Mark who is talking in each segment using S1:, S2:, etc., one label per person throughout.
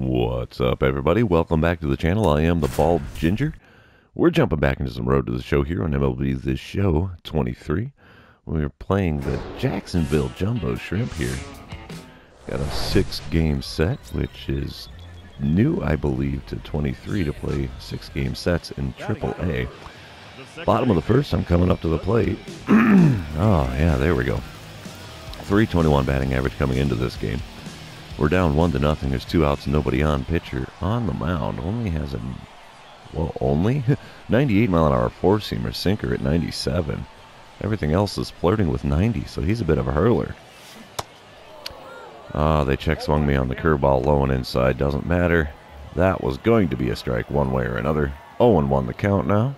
S1: What's up, everybody? Welcome back to the channel. I am the Bald Ginger. We're jumping back into some Road to the Show here on MLB This Show 23. We're playing the Jacksonville Jumbo Shrimp here. Got a 6-game set, which is new, I believe, to 23 to play 6-game sets in AAA. Bottom of the first, I'm coming up to the plate. Oh, yeah, there we go. 321 batting average coming into this game. We're down 1-0. There's 2 outs, nobody on. Pitcher on the mound only has a, well, only 98 mile an hour four-seamer, sinker at 97. Everything else is flirting with 90, so he's a bit of a hurler. They check swung me on the curveball low and inside. Doesn't matter. That was going to be a strike one way or another. 0-1 the count now.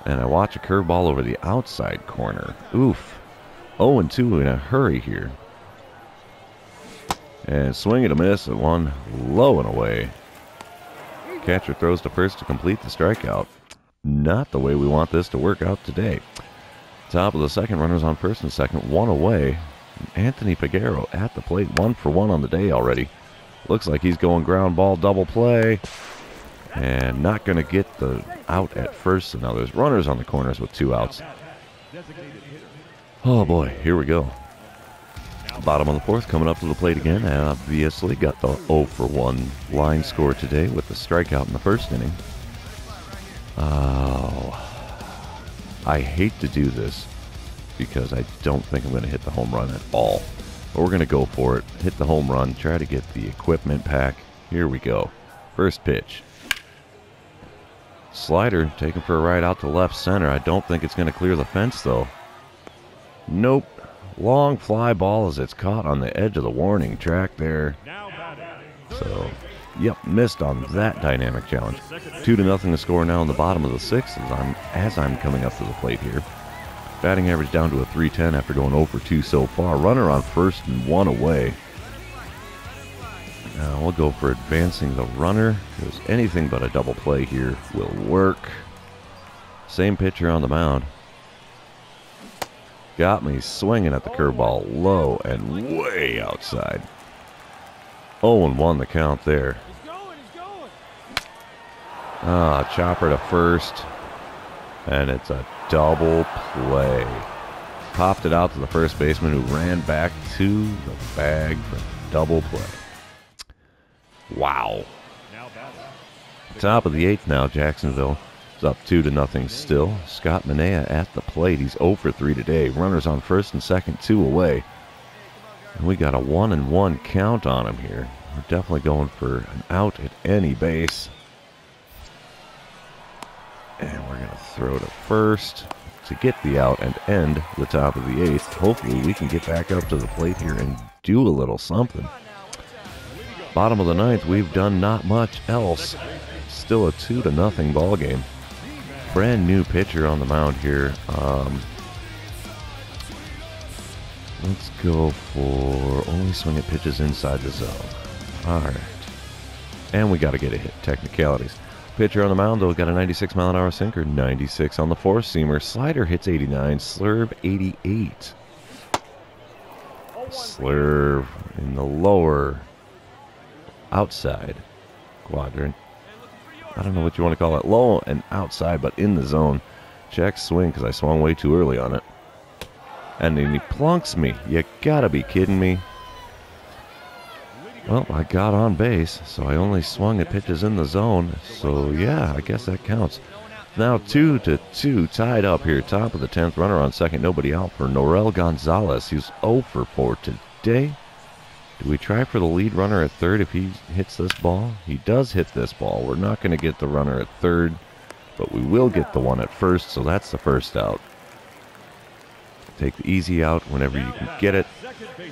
S1: And I watch a curveball over the outside corner. Oof. 0-2 in a hurry here. And swing and a miss at one, low and away. Catcher throws to first to complete the strikeout. Not the way we want this to work out today. Top of the second, runners on first and second, 1 away. Anthony Peguero at the plate, 1 for 1 on the day already. Looks like he's going ground ball, double play. And not going to get the out at first. So now there's runners on the corners with 2 outs. Oh boy, here we go. Bottom of the fourth, coming up to the plate again. Obviously got the 0 for 1 line score today with the strikeout in the first inning. Oh, I hate to do this because I don't think I'm going to hit the home run at all. But we're going to go for it. Hit the home run, try to get the equipment pack. Here we go. First pitch. Slider taken for a ride out to left center. I don't think it's going to clear the fence though. Nope. Long fly ball as it's caught on the edge of the warning track there. So, yep, missed on that dynamic challenge. 2-0 the score now in the bottom of the sixth as I'm coming up to the plate here. Batting average down to a .310 after going 0 for 2 so far. Runner on first and 1 away. Now we'll go for advancing the runner because anything but a double play here will work. Same pitcher on the mound. Got me swinging at the curveball low and way outside. 0-1 the count there. Chopper to first. And it's a double play. Popped it out to the first baseman who ran back to the bag for double play. Wow. Top of the 8th now, Jacksonville. Up 2-0 still. Scott Manea at the plate. He's 0 for 3 today. Runners on first and second, 2 away. And we got a 1-1 count on him here. We're definitely going for an out at any base. And we're going to throw to first to get the out and end the top of the 8th. Hopefully we can get back up to the plate here and do a little something. Bottom of the 9th, we've done not much else. Still a 2-0 ball game. Brand new pitcher on the mound here. Let's go for only swinging pitches inside the zone. All right. And we got to get a hit. Technicalities. Pitcher on the mound, though, got a 96 mile an hour sinker. 96 on the four-seamer. Slider hits 89. Slurve 88. Slurve in the lower outside quadrant. I don't know what you want to call it. Low and outside, but in the zone. Check swing because I swung way too early on it. And then he plunks me. You gotta be kidding me. Well, I got on base, so I only swung at pitches in the zone. So, yeah, I guess that counts. Now 2-2, tied up here. Top of the 10th, runner on second. Nobody out for Norel Gonzalez. He's 0 for 4 today. Do we try for the lead runner at third if he hits this ball? He does hit this ball. We're not going to get the runner at third, but we will get the one at first, so that's the first out. Take the easy out whenever you can get it.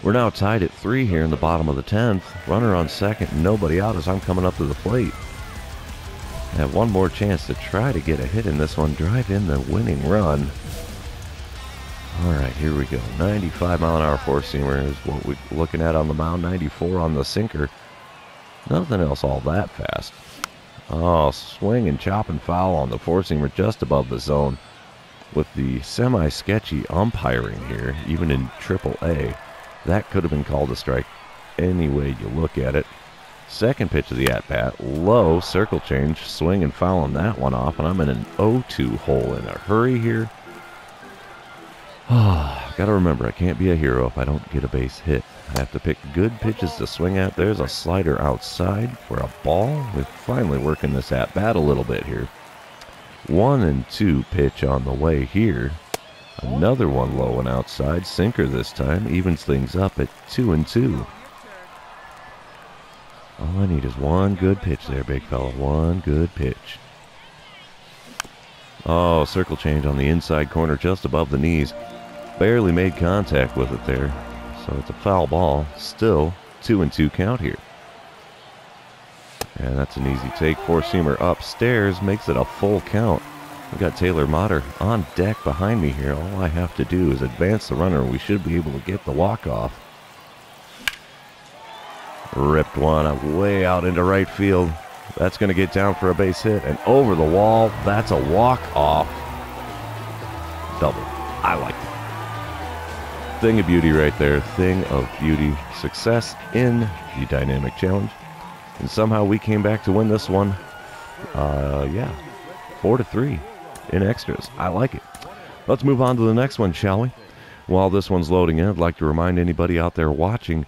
S1: We're now tied at 3 here in the bottom of the 10th. Runner on second, nobody out as I'm coming up to the plate. I have one more chance to try to get a hit in this one. Drive in the winning run. All right, here we go. 95 mile an hour four-seamer is what we're looking at on the mound. 94 on the sinker. Nothing else all that fast. Oh, swing and chop and foul on the four-seamer just above the zone. With the semi-sketchy umpiring here, even in AAA, that could have been called a strike any way you look at it. Second pitch of the at-bat, low, circle change, swing and fouling that one off, and I'm in an 0-2 hole in a hurry here. Gotta remember, I can't be a hero if I don't get a base hit. I have to pick good pitches to swing at. There's a slider outside for a ball. We're finally working this at-bat a little bit here. 1-2 pitch on the way here. Another one low and outside, sinker this time, evens things up at 2-2. All I need is one good pitch there, big fella. One good pitch. Oh, circle change on the inside corner just above the knees. Barely made contact with it there. So it's a foul ball. Still 2-2 count here. And that's an easy take. Four-seamer upstairs makes it a full count. We've got Taylor Motter on deck behind me here. All I have to do is advance the runner. We should be able to get the walk-off. Ripped one way out into right field. That's going to get down for a base hit. And over the wall, that's a walk-off. Double. I like it. Thing of beauty right there. Thing of beauty. Success in the dynamic challenge. And somehow we came back to win this one. 4-3 in extras. I like it. Let's move on to the next one, shall we? While this one's loading in, I'd like to remind anybody out there watching,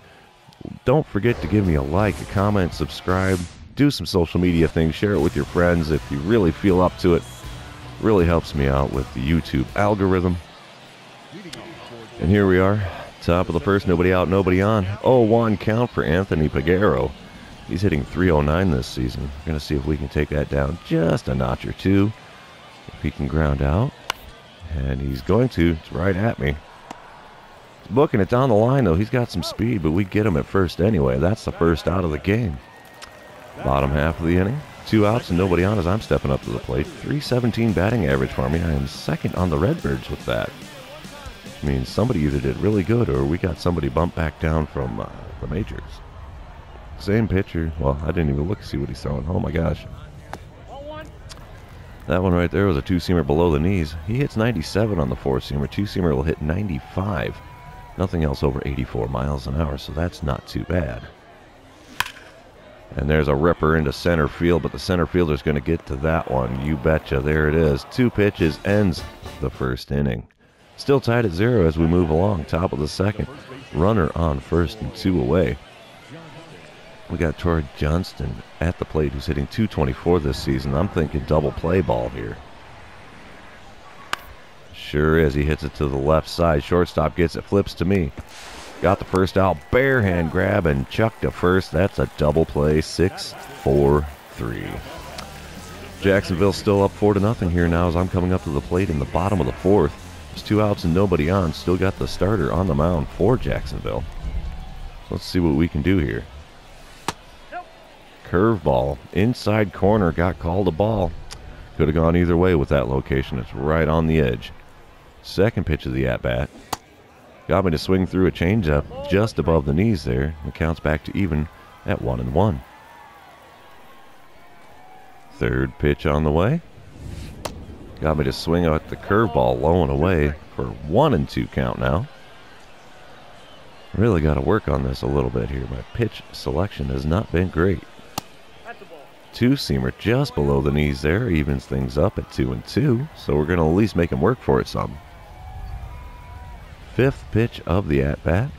S1: don't forget to give me a like, a comment, subscribe, do some social media things, share it with your friends if you really feel up to it. Really helps me out with the YouTube algorithm. And here we are, top of the first, nobody out, nobody on. 0-1 count for Anthony Pagero. He's hitting .309 this season. We're going to see if we can take that down just a notch or two. If he can ground out. And he's going to. It's right at me. He's booking it down the line, though. He's got some speed, but we get him at first anyway. That's the first out of the game. Bottom half of the inning. 2 outs and nobody on as I'm stepping up to the plate. .317 batting average for me. I am second on the Redbirds with that. Which means somebody either did really good or we got somebody bumped back down from the majors. Same pitcher. Well, I didn't even look to see what he's throwing. Oh my gosh. That one right there was a two-seamer below the knees. He hits 97 on the four-seamer. Two-seamer will hit 95. Nothing else over 84 miles an hour, so that's not too bad. And there's a ripper into center field, but the center fielder's going to get to that one. You betcha. There it is. 2 pitches ends the first inning. Still tied at 0 as we move along. Top of the second. Runner on first and 2 away. We got Troy Johnston at the plate, who's hitting .224 this season. I'm thinking double play ball here. Sure is. He hits it to the left side. Shortstop gets it, flips to me. Got the first out, bare hand grab, and chuck to first. That's a double play, 6-4-3. Jacksonville still up 4-0 here now as I'm coming up to the plate in the bottom of the fourth. There's 2 outs and nobody on. Still got the starter on the mound for Jacksonville. Let's see what we can do here. Curveball, inside corner, got called a ball. Could have gone either way with that location. It's right on the edge. Second pitch of the at-bat. Got me to swing through a changeup just above the knees there. It counts back to even at 1-1. Third pitch on the way. Got me to swing out the curveball low and away for 1-2 count now. Really got to work on this a little bit here. My pitch selection has not been great. Two-seamer just below the knees there. Evens things up at 2-2. So we're going to at least make him work for it some. Fifth pitch of the at-bat.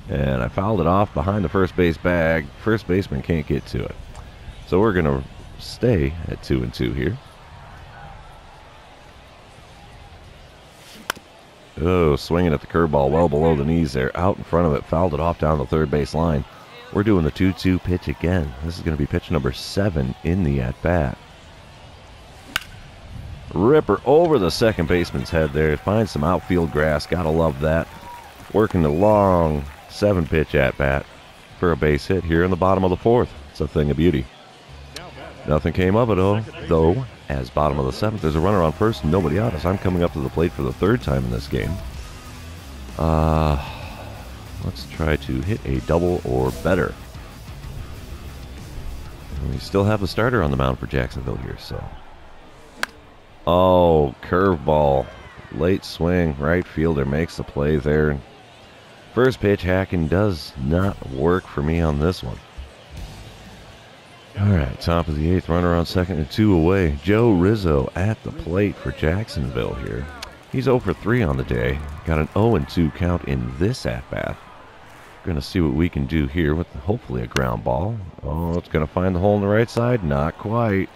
S1: And I fouled it off behind the first base bag. First baseman can't get to it. So we're going to stay at 2-2 here. Oh, swinging at the curveball well below the knees there. Out in front of it. Fouled it off down the third base line. We're doing the 2-2 pitch again. This is going to be pitch number 7 in the at-bat. Ripper over the second baseman's head there. Finds some outfield grass. Gotta love that. Working the long 7-pitch at-bat for a base hit here in the bottom of the fourth. It's a thing of beauty. Nothing came of it, though, as bottom of the 7th. There's a runner on first and nobody out as I'm coming up to the plate for the 3rd time in this game. Let's try to hit a double or better. And we still have the starter on the mound for Jacksonville here, so. Oh, curveball. Late swing. Right fielder makes the play there. First pitch hacking does not work for me on this one. All right, top of the 8th, runner on second and 2 away. Joe Rizzo at the plate for Jacksonville here. He's 0 for 3 on the day. Got an 0-2 count in this at-bat. Going to see what we can do here with hopefully a ground ball. Oh, it's going to find the hole on the right side. Not quite.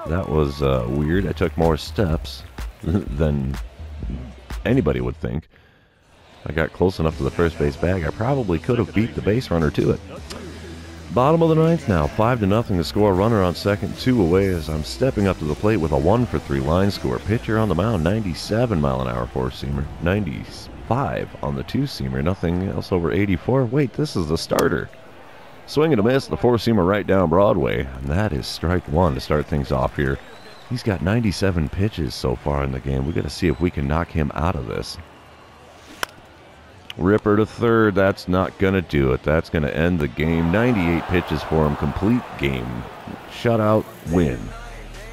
S1: That was weird. I took more steps than anybody would think. I got close enough to the first base bag. I probably could have beat the base runner to it. Bottom of the 9th now, 5-0 to score. Runner on second, 2 away as I'm stepping up to the plate with a 1 for 3 line score. Pitcher on the mound, 97-mile-an-hour four-seamer, 95 on the two-seamer, nothing else over 84. Wait, this is the starter. Swing and a miss, the four-seamer right down Broadway, and that is strike one to start things off here. He's got 97 pitches so far in the game. We got to see if we can knock him out of this. Ripper to third. That's not going to do it. That's going to end the game. 98 pitches for him. Complete game. Shutout win.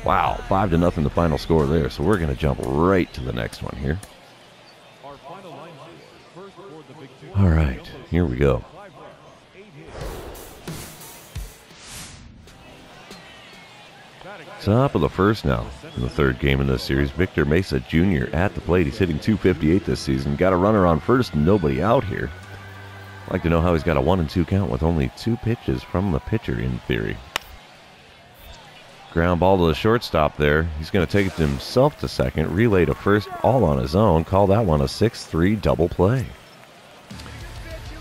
S1: Wow. 5-0 the final score there. So we're going to jump right to the next one here. All right. Here we go. Top of the first now. In the third game in this series, Victor Mesa Jr. at the plate. He's hitting .258 this season. Got a runner on first and nobody out here. I'd like to know how he's got a 1-2 count with only 2 pitches from the pitcher in theory. Ground ball to the shortstop there. He's going to take it to himself to second. Relay to first all on his own. Call that one a 6-3 double play.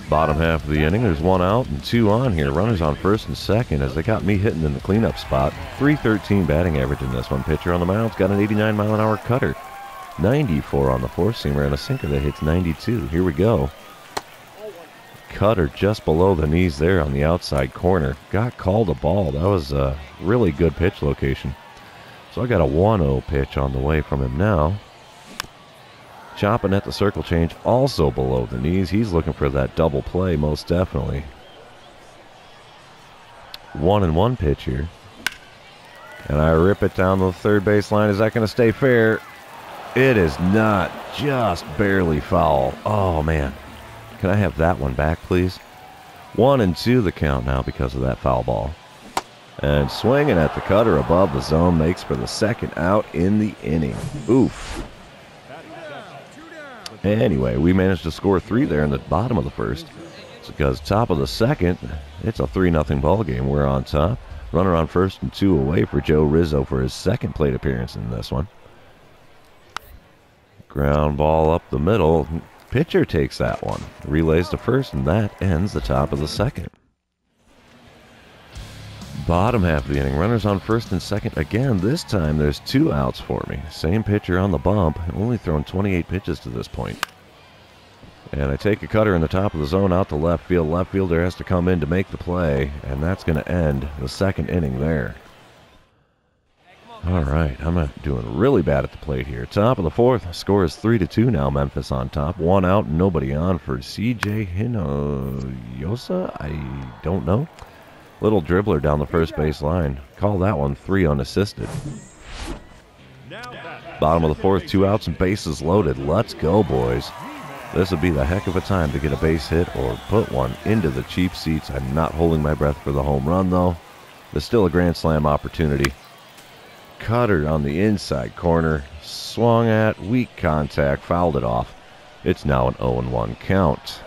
S1: Bottom half of the inning, there's 1 out and 2 on here. Runners on first and second as they got me hitting in the cleanup spot. .313 batting average in this one. Pitcher on the mound's got an 89-mile-an-hour cutter. 94 on the four-seamer and a sinker that hits 92. Here we go. Cutter just below the knees there on the outside corner. Got called a ball. That was a really good pitch location. So I got a 1-0 pitch on the way from him now. Chopping at the circle change, also below the knees. He's looking for that double play, most definitely. 1-1 pitch here. And I rip it down the third base line. Is that going to stay fair? It is not. Just barely foul. Oh, man. Can I have that one back, please? 1-2 the count now because of that foul ball. And swinging at the cutter above the zone makes for the second out in the inning. Oof. Anyway, we managed to score 3 there in the bottom of the first. It's because top of the second, it's a 3-0 ball game. We're on top. Runner on first and 2 away for Joe Rizzo for his second plate appearance in this one. Ground ball up the middle. Pitcher takes that one. Relays to first, and that ends the top of the second. Bottom half of the inning, runners on first and second again. This time there's 2 outs for me. Same pitcher on the bump, only thrown 28 pitches to this point. And I take a cutter in the top of the zone out to left field. Left fielder has to come in to make the play, and that's going to end the second inning there. All right, I'm doing really bad at the plate here. Top of the fourth, score is 3-2 now. Memphis on top. 1 out and nobody on for C.J. Hinojosa. I don't know. Little dribbler down the first base line. Call that one 3 unassisted. Bottom of the fourth, 2 outs and bases loaded. Let's go, boys. This would be the heck of a time to get a base hit or put one into the cheap seats. I'm not holding my breath for the home run, though. There's still a grand slam opportunity. Cutter on the inside corner. Swung at, weak contact, fouled it off. It's now an 0-1 count.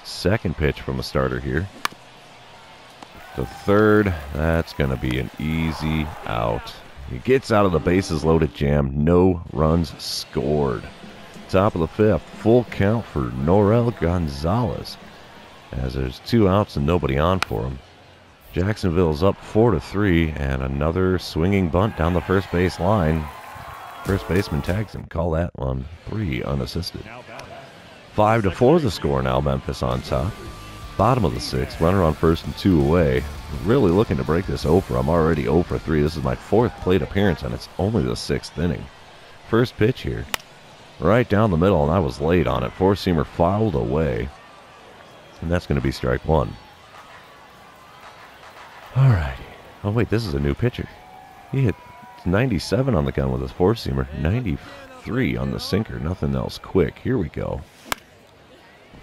S1: Second pitch from a starter here. To third, that's going to be an easy out. He gets out of the bases loaded jam. No runs scored. Top of the fifth, full count for Norel Gonzalez. As there's 2 outs and nobody on for him. Jacksonville's up 4-3, and another swinging bunt down the first base line. First baseman tags him. Call that one 3 unassisted. 5-4 the score now. Memphis on top. Bottom of the 6th, runner on first and 2 away. Really looking to break this over. I'm already 0 for 3. This is my 4th plate appearance, and it's only the 6th inning. First pitch here. Right down the middle, and I was late on it. Four-seamer fouled away. And that's going to be strike 1. All righty. Oh, wait, this is a new pitcher. He hit 97 on the gun with his four-seamer. 93 on the sinker. Nothing else quick. Here we go.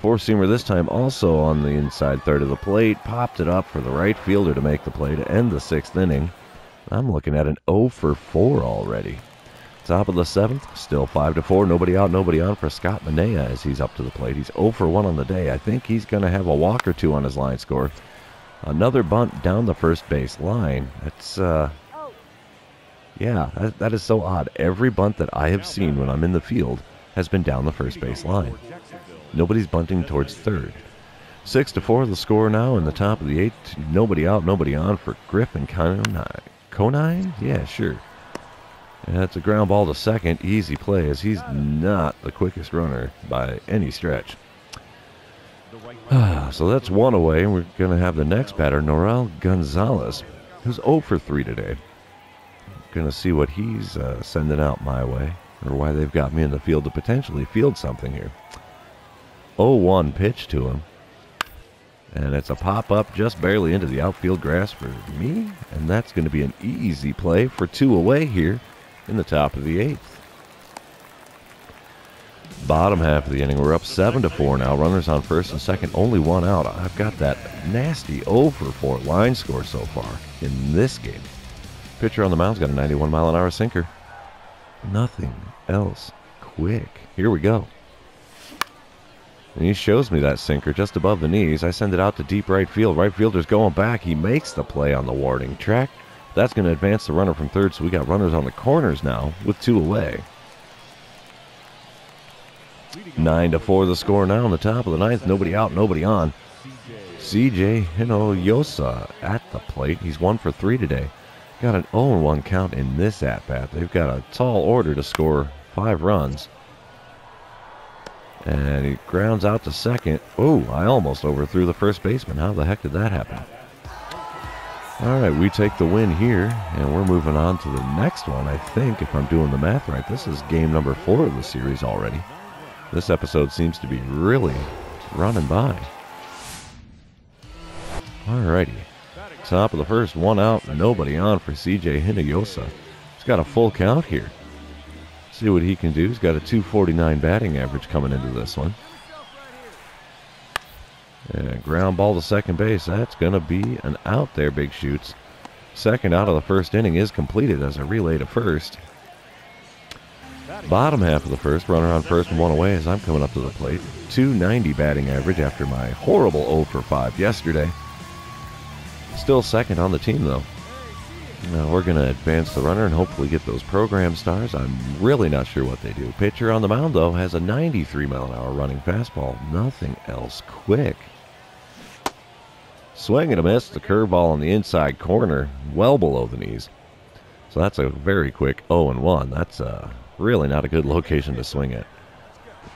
S1: Four-seamer this time also on the inside third of the plate. Popped it up for the right fielder to make the play to end the 6th inning. I'm looking at an 0 for 4 already. Top of the 7th, still 5-4. Nobody out, nobody on for Scott Manea as he's up to the plate. He's 0 for 1 on the day. I think he's going to have a walk or two on his line score. Another bunt down the first base line. That's, yeah, that is so odd. Every bunt that I have seen when I'm in the field has been down the first base line. Nobody's bunting towards third. 6-4 the score now in the top of the 8th. Nobody out, nobody on for Griffin Conine? Yeah, sure. And that's a ground ball to second. Easy play as he's not the quickest runner by any stretch. So that's one away, and we're going to have the next batter, Norel Gonzalez, who's 0 for 3 today. Going to see what he's sending out my way, or why they've got me in the field to potentially field something here. 0-1 pitch to him. And it's a pop-up just barely into the outfield grass for me, and that's going to be an easy play for 2 away here in the top of the 8th. Bottom half of the inning, we're up 7-4 now. Runners on first and second, only 1 out. I've got that nasty 0 for 4 line score so far in this game. Pitcher on the mound's got a 91-mile-an-hour sinker. Nothing else quick. Here we go. And he shows me that sinker just above the knees. I send it out to deep right field. Right fielder's going back. He makes the play on the warning track. That's going to advance the runner from third, so we got runners on the corners now with 2 away. 9-4 the score now in the top of the 9th. Nobody out, nobody on. CJ Hinoyosa at the plate. He's 1 for 3 today. Got an 0-1 count in this at-bat. They've got a tall order to score 5 runs. And he grounds out to second. Oh, I almost overthrew the first baseman. How the heck did that happen? All right, we take the win here, and we're moving on to the next one, I think, if I'm doing the math right. This is game number 4 of the series already. This episode seems to be really running by. All righty. Top of the first, 1 out, nobody on for CJ Hinoyosa. He's got a full count here. See what he can do. He's got a .249 batting average coming into this one. And ground ball to second base. That's going to be an out there, Big Shoots. Second out of the first inning is completed as a relay to first. Bottom half of the first, runner on first and 1 away as I'm coming up to the plate. .290 batting average after my horrible 0 for 5 yesterday. Still second on the team, though. Now we're going to advance the runner and hopefully get those program stars. I'm really not sure what they do. Pitcher on the mound, though, has a 93-mile-an-hour running fastball. Nothing else quick. Swing and a miss. The curveball on the inside corner, well below the knees. So that's a very quick 0-1. That's really not a good location to swing at.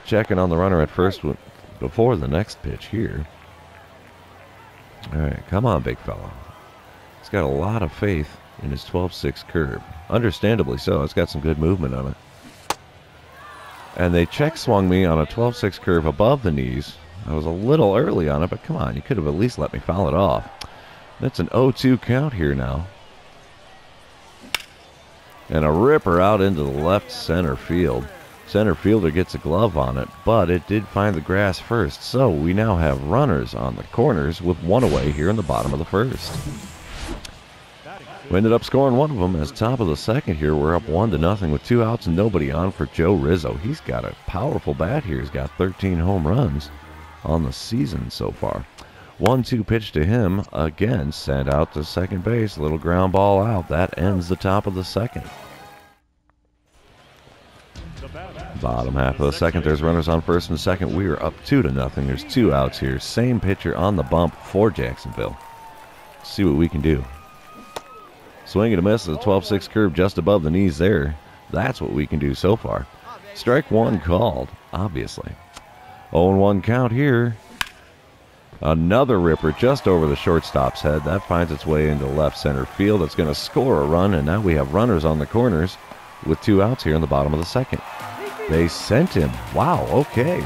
S1: Checking on the runner at first before the next pitch here. All right, come on, big fella. He's got a lot of faith in his 12-6 curve. Understandably so. It's got some good movement on it. And they check swung me on a 12-6 curve above the knees. I was a little early on it, but come on, you could have at least let me foul it off. That's an 0-2 count here now. And a ripper out into the left center field. Center fielder gets a glove on it, but it did find the grass first. So we now have runners on the corners with 1 away here in the bottom of the first. We ended up scoring 1 of them as top of the second here. We're up 1-0 with 2 outs and nobody on for Joe Rizzo. He's got a powerful bat here. He's got 13 home runs on the season so far. 1-2 pitch to him. Again, sent out to second base. Little ground ball out. That ends the top of the second. Bottom half of the second, there's runners on first and second. We are up 2-0. There's 2 outs here. Same pitcher on the bump for Jacksonville. Let's see what we can do. Swing and a miss. A 12-6 curve just above the knees there. That's what we can do so far. Strike 1 called, obviously. 0-1 count here. Another ripper just over the shortstop's head. That finds its way into left center field. It's going to score a run, and now we have runners on the corners with 2 outs here in the bottom of the second. They sent him. Wow, okay.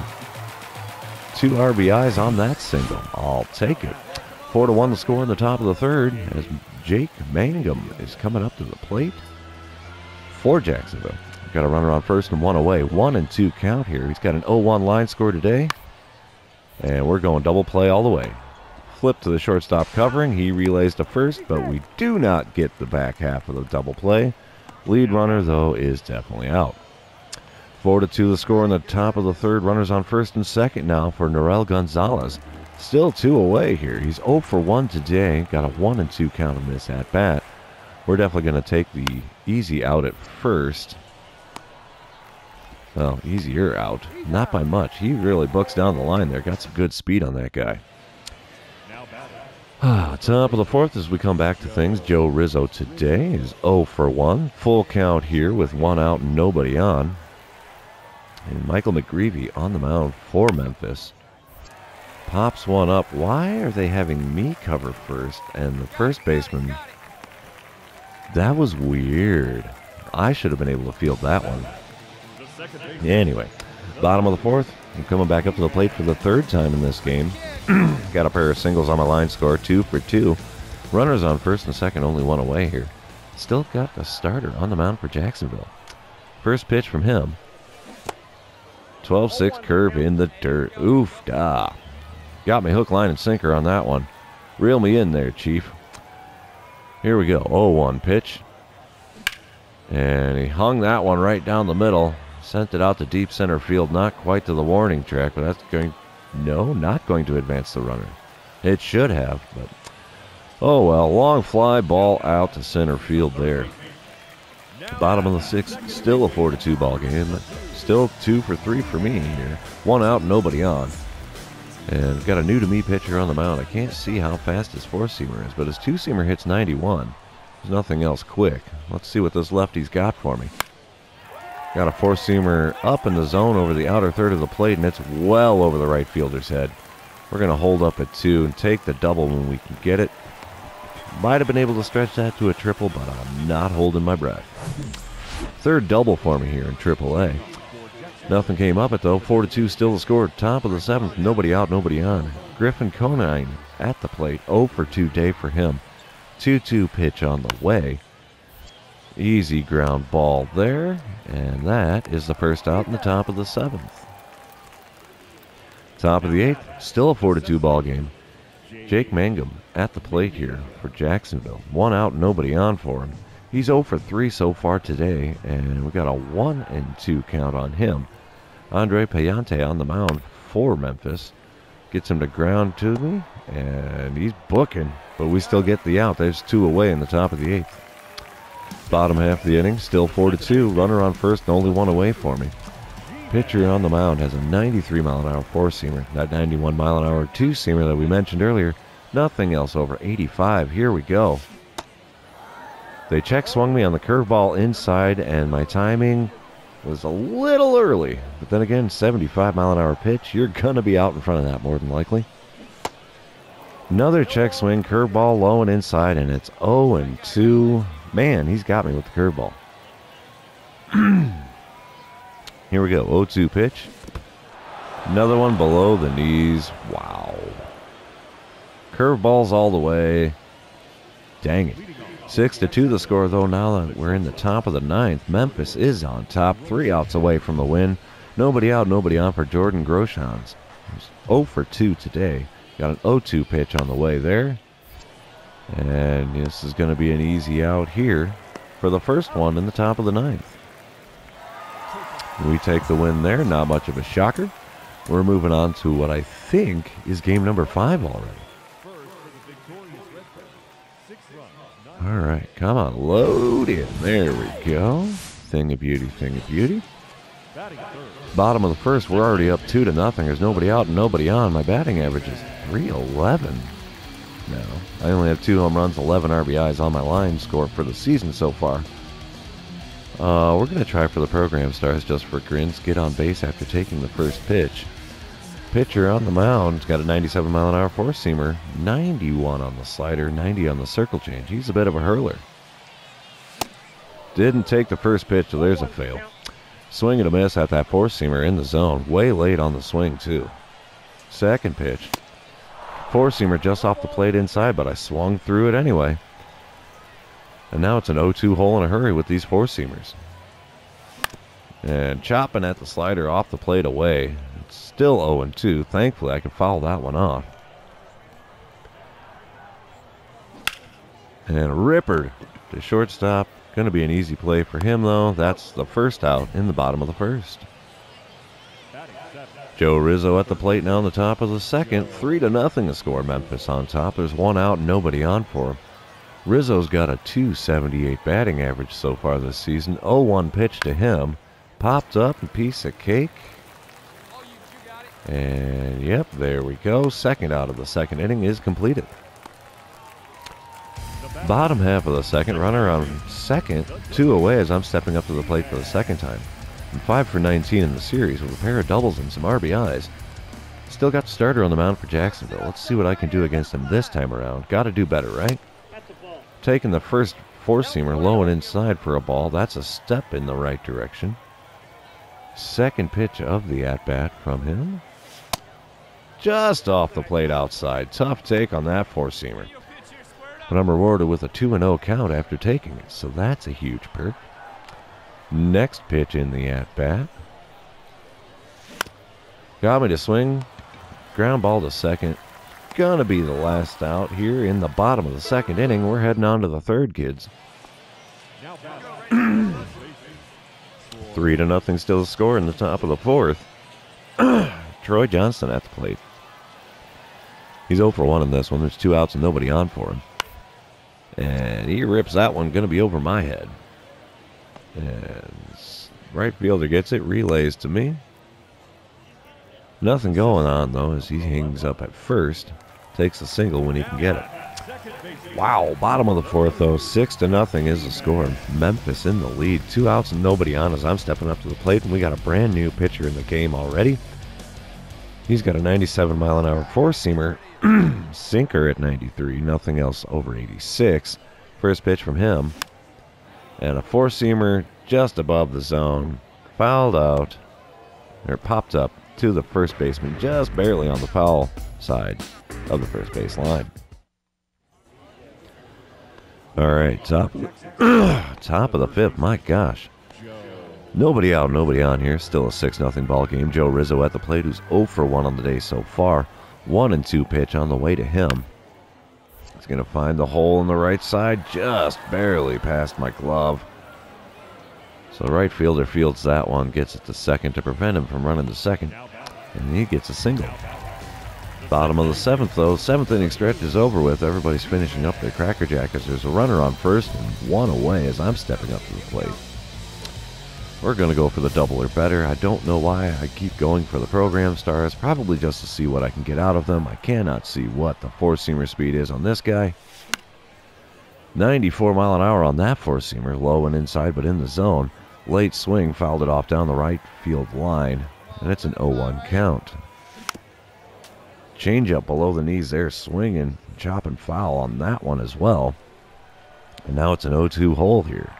S1: 2 RBIs on that single. I'll take it. 4-1 the score in the top of the third as Jake Mangum is coming up to the plate for Jacksonville. We've got a runner on first and 1 away. 1-2 count here. He's got an 0-1 line score today. And we're going double play all the way. Flip to the shortstop covering. He relays to first, but we do not get the back half of the double play. Lead runner, though, is definitely out. 4-2 the score in the top of the third. Runners on first and second now for Norel Gonzalez. Still 2 away here. He's 0 for 1 today. Got a 1-2 count of miss at bat. We're definitely going to take the easy out at first. Well, easier out. Not by much. He really books down the line there. Got some good speed on that guy. Top of the fourth as we come back to things. Joe Rizzo today is 0 for 1. Full count here with 1 out and nobody on. And Michael McGreevy on the mound for Memphis. Pops one up. Why are they having me cover first and the first baseman? That was weird. I should have been able to field that one. Anyway, bottom of the fourth. I'm coming back up to the plate for the third time in this game. Got a pair of singles on my line score, 2 for 2. Runners on first and second, only 1 away here. Still got the starter on the mound for Jacksonville. First pitch from him. 12-6 curve in the dirt. Oof, da. Got me hook, line, and sinker on that one. Reel me in there, Chief. Here we go. 0-1 pitch. And he hung that one right down the middle. Sent it out to deep center field. Not quite to the warning track, but that's going... No, not going to advance the runner. It should have, but... Oh, well. Long fly ball out to center field there. Bottom of the sixth. Still a 4-2 ball game. Still 2 for 3 for me here. 1 out, nobody on. And got a new-to-me pitcher on the mound. I can't see how fast his four-seamer is, but his two-seamer hits 91. There's nothing else quick. Let's see what this lefty's got for me. Got a four-seamer up in the zone over the outer third of the plate, and it's well over the right fielder's head. We're going to hold up at 2 and take the double when we can get it. Might have been able to stretch that to a triple, but I'm not holding my breath. Third double for me here in AAA. Nothing came up it, though. 4-2 still the score. Top of the seventh. Nobody out, nobody on. Griffin Conine at the plate. 0 for 2 day for him. 2-2 pitch on the way. Easy ground ball there. And that is the first out in the top of the seventh. Top of the eighth. Still a 4-2 ball game. Jake Mangum at the plate here for Jacksonville. 1 out, nobody on for him. He's 0 for 3 so far today, and we got a 1-2 count on him. Andre Payante on the mound for Memphis. Gets him to ground to me, and he's booking, but we still get the out. There's 2 away in the top of the eighth. Bottom half of the inning, still 4-2. Runner on first and only 1 away for me. Pitcher on the mound has a 93-mile-an-hour four-seamer. That 91-mile-an-hour two-seamer that we mentioned earlier. Nothing else over 85. Here we go. They check swung me on the curveball inside, and my timing was a little early. But then again, 75-mile-an-hour pitch. You're going to be out in front of that more than likely. Another check swing, curveball low and inside, and it's 0-2. Man, he's got me with the curveball. Here we go, 0-2 pitch. Another one below the knees. Wow. Curveballs all the way. Dang it. 6-2 the score, though. Now that we're in the top of the ninth, Memphis is on top. 3 outs away from the win. Nobody out, nobody on for Jordan Groshans. He's 0 for 2 today. Got an 0-2 pitch on the way there. And this is going to be an easy out here for the first one in the top of the ninth. We take the win there. Not much of a shocker. We're moving on to what I think is game number 5 already. All right, come on, load in. There we go. Thing of beauty, thing of beauty. Bottom of the first, we're already up 2-0. There's nobody out and nobody on. My batting average is .311. No, I only have 2 home runs, 11 RBIs on my line score for the season so far. We're going to try for the program stars just for grins. Get on base after taking the first pitch. Pitcher on the mound. He's got a 97-mile-an-hour four-seamer. 91 on the slider, 90 on the circle change. He's a bit of a hurler. Didn't take the first pitch, so there's a fail. Swing and a miss at that four-seamer in the zone. Way late on the swing, too. Second pitch. Four-seamer just off the plate inside, but I swung through it anyway. And now it's an 0-2 hole in a hurry with these four-seamers. And chopping at the slider off the plate away. Still 0-2. Thankfully, I could foul that one off. And ripper to shortstop. Going to be an easy play for him, though. That's the first out in the bottom of the first. Joe Rizzo at the plate now in the top of the second. 3-0 the score. Memphis on top. There's one out, nobody on for him. Rizzo's got a .278 batting average so far this season. 0-1 pitch to him. Popped up, a piece of cake. And, yep, there we go. Second out of the second inning is completed. Bottom half of the second, runner on second, 2 away as I'm stepping up to the plate for the second time. I'm 5 for 19 in the series with a pair of doubles and some RBIs. Still got the starter on the mound for Jacksonville. Let's see what I can do against him this time around. Got to do better, right? Taking the first four-seamer low and inside for a ball. That's a step in the right direction. Second pitch of the at-bat from him. Just off the plate outside. Tough take on that four-seamer. But I'm rewarded with a 2-0 count after taking it, so that's a huge perk. Next pitch in the at-bat. Got me to swing. Ground ball to second. Gonna be the last out here in the bottom of the second inning. We're heading on to the third, kids. 3-0 still the score in the top of the fourth. Troy Johnston at the plate. He's 0 for 1 in this one. There's 2 outs and nobody on for him. And he rips that one. Going to be over my head. And right fielder gets it. Relays to me. Nothing going on, though, as he hangs up at first. Takes a single when he can get it. Wow, bottom of the fourth, though. 6-0 is the score. Memphis in the lead. 2 outs and nobody on as I'm stepping up to the plate. And we got a brand new pitcher in the game already. He's got a 97-mile-an-hour four-seamer. Sinker at 93. Nothing else over 86. First pitch from him. And a four-seamer just above the zone. Fouled out. Or popped up to the first baseman. Just barely on the foul side of the first base line. All right, top of the fifth. My gosh. Nobody out, nobody on here. Still a 6-0 ball game. Joe Rizzo at the plate, who's 0 for 1 on the day so far. 1-2 pitch on the way to him. He's going to find the hole on the right side, just barely past my glove. So the right fielder fields that one, gets it to second to prevent him from running to second. And he gets a single. Bottom of the seventh, though. Seventh inning stretch is over with. Everybody's finishing up their Cracker Jackets. There's a runner on first and 1 away as I'm stepping up to the plate. We're going to go for the double or better. I don't know why I keep going for the program stars. Probably just to see what I can get out of them. I cannot see what the four-seamer speed is on this guy. 94 mile an hour on that four-seamer. Low and inside, but in the zone. Late swing, fouled it off down the right field line. And it's an 0-1 count. Change up below the knees there. Swinging, chopping foul on that one as well. And now it's an 0-2 hole here.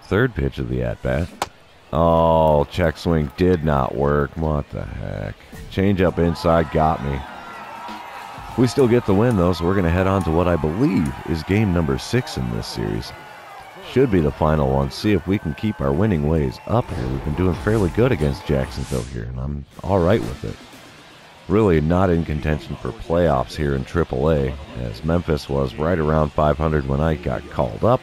S1: Third pitch of the at-bat. Oh, check swing did not work. What the heck. Change up inside got me. We still get the win, though, so we're going to head on to what I believe is game number 6 in this series. Should be the final one. See if we can keep our winning ways up here. We've been doing fairly good against Jacksonville here, and I'm all right with it. Really not in contention for playoffs here in AAA, as Memphis was right around 500 when I got called up.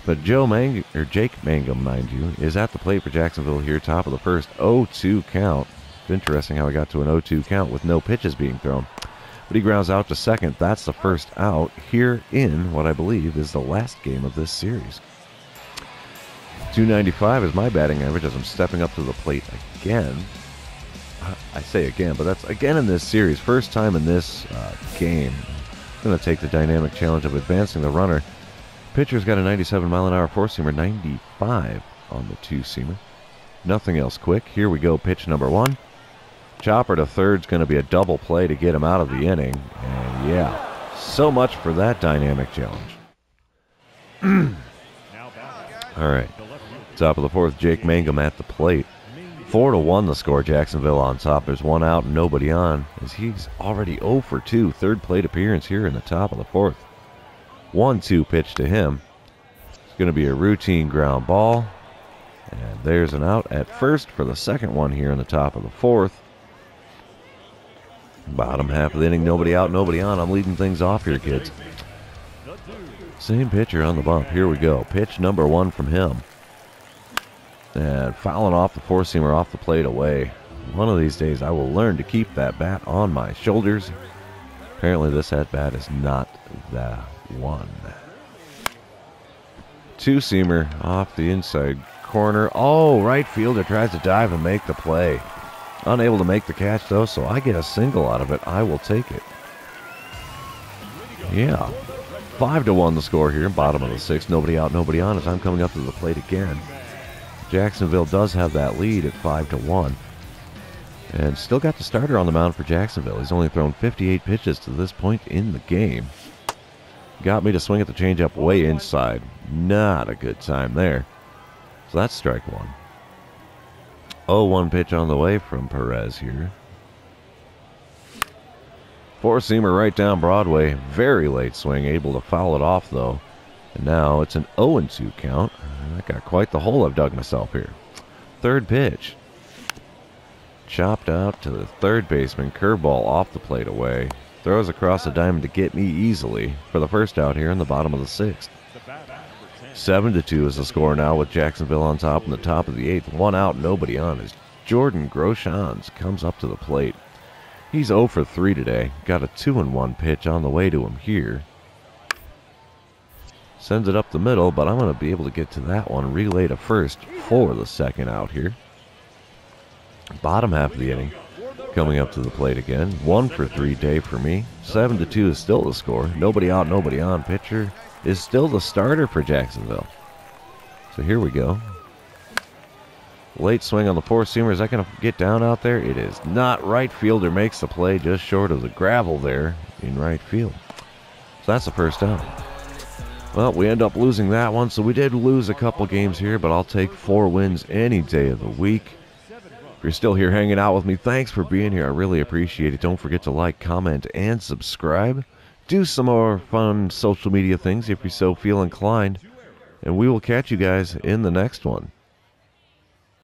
S1: But Jake Mangum, mind you, is at the plate for Jacksonville here, top of the first, 0-2 count. It's interesting how he got to an 0-2 count with no pitches being thrown. But he grounds out to second. That's the first out here in what I believe is the last game of this series. 295 is my batting average as I'm stepping up to the plate again. I say again, but that's again in this series. First time in this game. I'm going to take the dynamic challenge of advancing the runner. Pitcher's got a 97-mile-an-hour four-seamer, 95 on the two-seamer. Nothing else quick. Here we go, pitch number 1. Chopper to third's going to be a double play to get him out of the inning. And yeah, so much for that dynamic challenge. All right, top of the fourth, Jake Mangum at the plate. 4-1 the score, Jacksonville on top. There's 1 out and nobody on, as he's already 0 for 2. Third plate appearance here in the top of the fourth. 1-2 pitch to him. It's going to be a routine ground ball. And there's an out at first for the second one here in the top of the fourth. Bottom half of the inning, nobody out, nobody on. I'm leading things off here, kids. Same pitcher on the bump. Here we go. Pitch number 1 from him. And fouling off the four-seamer off the plate away. One of these days I will learn to keep that bat on my shoulders. Apparently this at-bat is not the one. Two-seamer off the inside corner. Oh, right fielder tries to dive and make the play. Unable to make the catch, though, so I get a single out of it. I will take it. Yeah. 5-1 the score here, bottom of the 6th. Nobody out, nobody on as I'm coming up to the plate again. Jacksonville does have that lead at 5-1. And still got the starter on the mound for Jacksonville. He's only thrown 58 pitches to this point in the game. Got me to swing at the changeup way inside. Not a good time there. So that's strike 1. 0-1 pitch on the way from Perez here. Four-seamer right down Broadway. Very late swing. Able to foul it off, though. And now it's an 0-2 count. I got quite the hole I've dug myself here. Third pitch. Chopped out to the third baseman. Curveball off the plate away. Throws across the diamond to get me easily for the first out here in the bottom of the 6th. 7-2 is the score now with Jacksonville on top in the top of the 8th. 1 out, nobody on as Jordan Groshans comes up to the plate. He's 0 for 3 today. Got a 2-1 pitch on the way to him here. Sends it up the middle, but I'm going to be able to get to that one. Relay to first for the second out here. Bottom half of the inning. Coming up to the plate again. 1 for 3 day for me. 7-2 is still the score. Nobody out, nobody on. Pitcher is still the starter for Jacksonville. So here we go. Late swing on the four-seamer. Is that going to get down out there? It is not. Right fielder makes the play just short of the gravel there in right field. So that's the first out. Well, we end up losing that one, so we did lose a couple games here, but I'll take 4 wins any day of the week. If you're still here hanging out with me, thanks for being here. I really appreciate it. Don't forget to like, comment, and subscribe. Do some more fun social media things if you so feel inclined. And we will catch you guys in the next one.